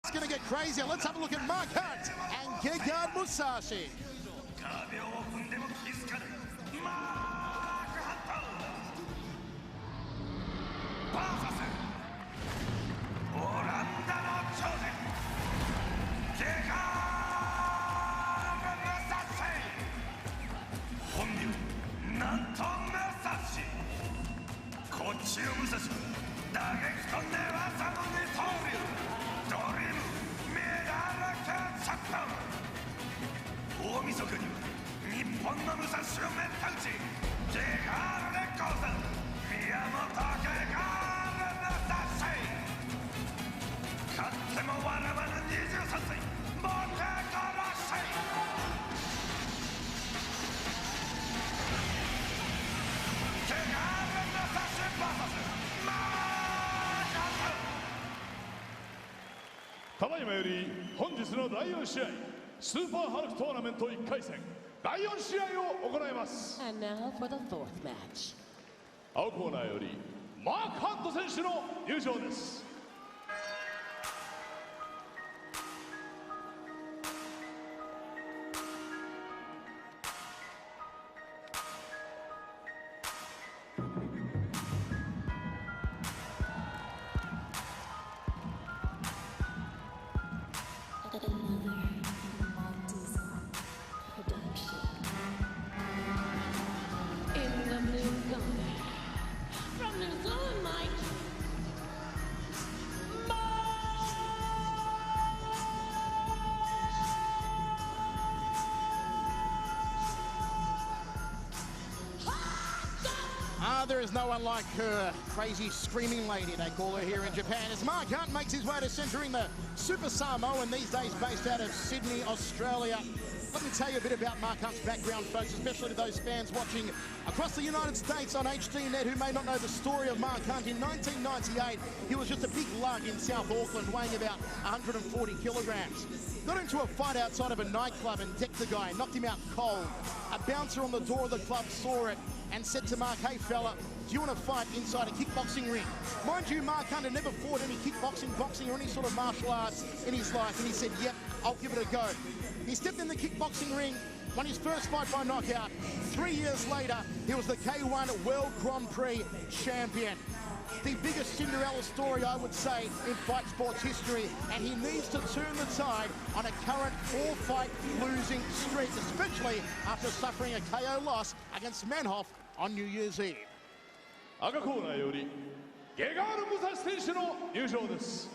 It's going to get crazier. Let's have a look at Mark Hunt and Gegard Mousasi.ただいまより本日の第4試合スーパーハルクトーナメント1回戦第4試合を行います。 And now for the fourth match. 青コーナーよりマーク・ハント選手の入場です。 There is no one like her. Crazy screaming lady, they call her here in Japan. As Mark Hunt makes his way to centering the Super Samoan, these days based out of Sydney, Australia. Let me tell you a bit about Mark Hunt's background, folks, especially to those fans watching across the United States on HDNet who may not know the story of Mark Hunt. In 1998, he was just a big lug in South Auckland, weighing about 140 kilograms. Got into a fight outside of a nightclub and decked the guy, knocked him out cold. A bouncer on the door of the club saw it and said to Mark, "Hey fella, do you want to fight inside a kickboxing ring?" Mind you, Mark Hunt had never fought any kickboxing, boxing or any sort of martial arts in his life, and he said, "Yep, I'll give it a go." He stepped in the kickboxing ring, won his first fight by knockout. 3 years later, he was the K1 World Grand Prix champion. The biggest Cinderella story, I would say, in fight sports history, and he needs to turn the tide on a current 4-fight losing streak, especially after suffering a KO loss against Manhoff on New Year's Eve. 赤コーナーよりゲガール・ムサシ選手の入場です。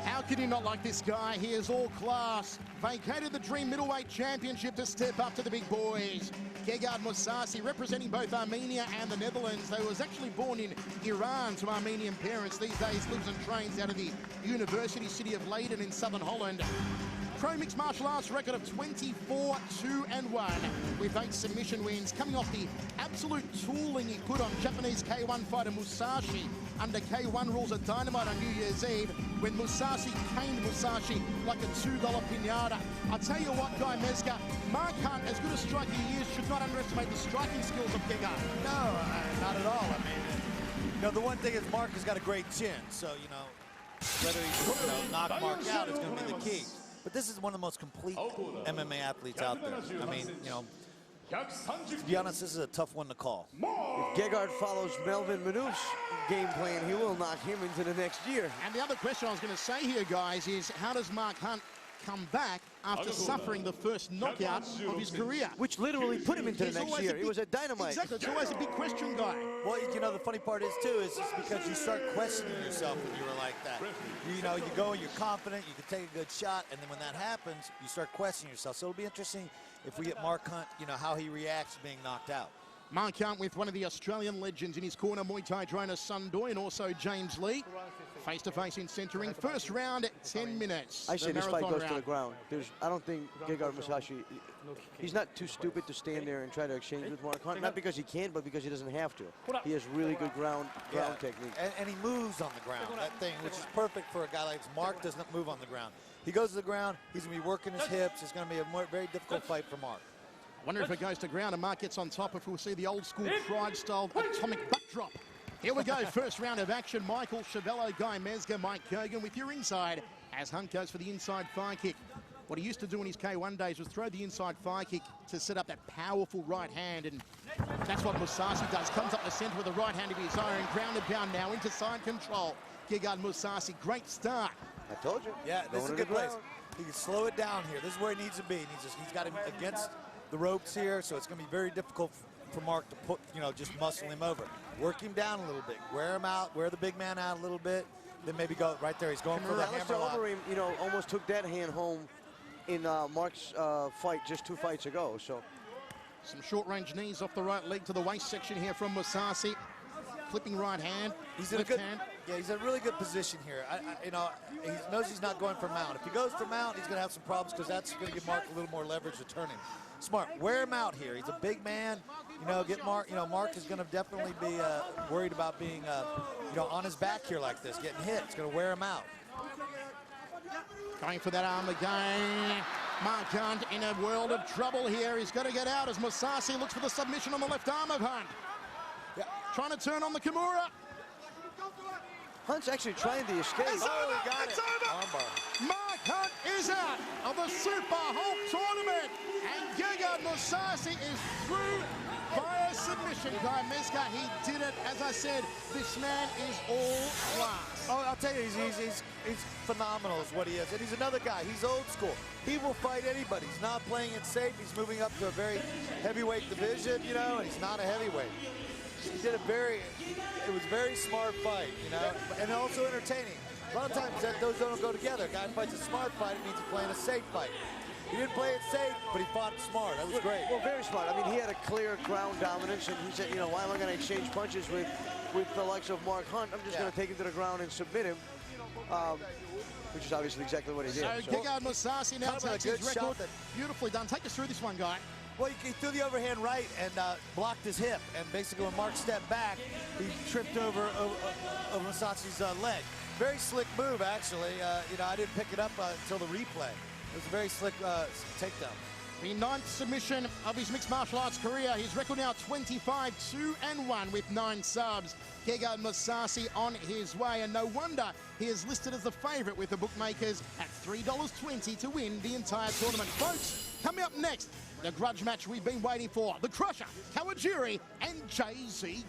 How can you not like this guy? He is all class. Vacated the Dream Middleweight Championship to step up to the big boys. Gegard Mousasi representing both Armenia and the Netherlands. Though he was actually born in Iran to Armenian parents. These days lives and trains out of the university city of Leiden in southern Holland. Pro mixed martial arts record of 24-2-1 with 8 submission wins, coming off the absolute tooling he put on Japanese K1 fighter Mousasi under K1 rules at Dynamite on New Year's Eve when Mousasi caned Mousasi like a $2 pinata. I'll tell you what, Guy Mezger, Mark Hunt, as good a striker he is, should not underestimate the striking skills of Gegard. No, not at all. I mean, the one thing is Mark has got a great chin, so, whether he knock Mark out is going to be the key. But this is one of the most complete MMA athletes out there. I mean, to be honest, this is a tough one to call. If Gegard follows Melvin Manouch's game plan, he will knock him into the next year. And the other question I was going to say here, guys, is how does Mark Hunt come back after suffering the first knockout of his career. Which literally put him into the next year. He was a dynamite. Exactly, it's always a big question, guy. Well, you know, the funny part is, too, is just because you start questioning yourself when you were like that. You know, you go and you're confident, you can take a good shot, and then when that happens, you start questioning yourself. So it'll be interesting if we get Mark Hunt, you know, how he reacts to being knocked out. Mark Hunt with one of the Australian legends in his corner, Muay Thai trainer Sundoy, and also James Lee. Face-to-face in centering. First round at 10 minutes. I say this fight goes to the ground. I don't think Gegard Mousasi, he's not too stupid to stand there and try to exchange with Mark Hunt. Not because he can, but because he doesn't have to. He has really good ground technique. And he moves on the ground, that thing, which is perfect for a guy like Mark. Does not move on the ground. He goes to the ground, he's going to be working his hips. It's going to be a very difficult fight for Mark. I wonder if it goes to ground and Mark gets on top, if we'll see the old school Pride-style atomic butt drop. Here we go, first round of action. Michael Chavello, Guy Mezger, Mike Kogan with your inside as Hunt goes for the inside fire kick. What he used to do in his K1 days was throw the inside fire kick to set up that powerful right hand, and that's what Mousasi does. Comes up the center with the right hand of his own. Ground and pound now into side control. Gegard Mousasi, great start. I told you. Yeah, this is a good place. He can slow it down here. This is where he needs to be. He's got him against the ropes here, so it's going to be very difficult for Mark to put, you know, just muscle him over. Work him down a little bit, wear him out, wear the big man out a little bit, then maybe go right there. He's going for the hammer lock. You know, almost took that hand home in Mark's fight just 2 fights ago. So some short-range knees off the right leg to the waist section here from Mousasi. Flipping right hand. He's in a good hand. Yeah, he's in a really good position here. You know, he knows he's not going for mount. If he goes for mount, he's going to have some problems because that's going to give Mark a little more leverage to turn him. Smart. Wear him out here. He's a big man. You know, get Mark. You know, Mark is going to definitely be worried about being, you know, on his back here like this, getting hit. It's going to wear him out. Going for that arm again. Mark Hunt in a world of trouble here. He's got to get out as Mousasi looks for the submission on the left arm of Hunt. Yeah. Trying to turn on the Kimura. Hunt's actually trying to escape. It's over. He got it's it. over. Armbar. Mark Hunt is out of the Super Hulk tournament. And Gegard Mousasi is through via submission. Guy Mezger, he did it. As I said, this man is all class. Oh, I'll tell you, he's phenomenal is what he is. And he's another guy. He's old school. He will fight anybody. He's not playing it safe. He's moving up to a very heavyweight division, you know, and he's not a heavyweight. He did it was a very smart fight, you know, and also entertaining. A lot of times those don't go together. A guy fights a smart fight, it means he's playing a safe fight. He didn't play it safe, but he fought smart. That was great. Well, very smart. I mean, he had a clear ground dominance, and he said, you know, why am I going to exchange punches with the likes of Mark Hunt? I'm just going to take him to the ground and submit him, which is obviously exactly what he did. So Gegard Mousasi now takes his record. Beautifully done. Take us through this one, Guy. Well, he threw the overhand right and blocked his hip. And basically, when Mark stepped back, he tripped over Mousasi's leg. Very slick move, actually. You know, I didn't pick it up until the replay. It was a very slick takedown. The 9th submission of his mixed martial arts career. His record now 25-2-1 with 9 subs. Gegard Mousasi on his way, and no wonder he is listed as the favorite with the bookmakers at $3.20 to win the entire tournament. Folks, coming up next, the grudge match we've been waiting for. The Crusher, Kawajiri, and Jay-Z.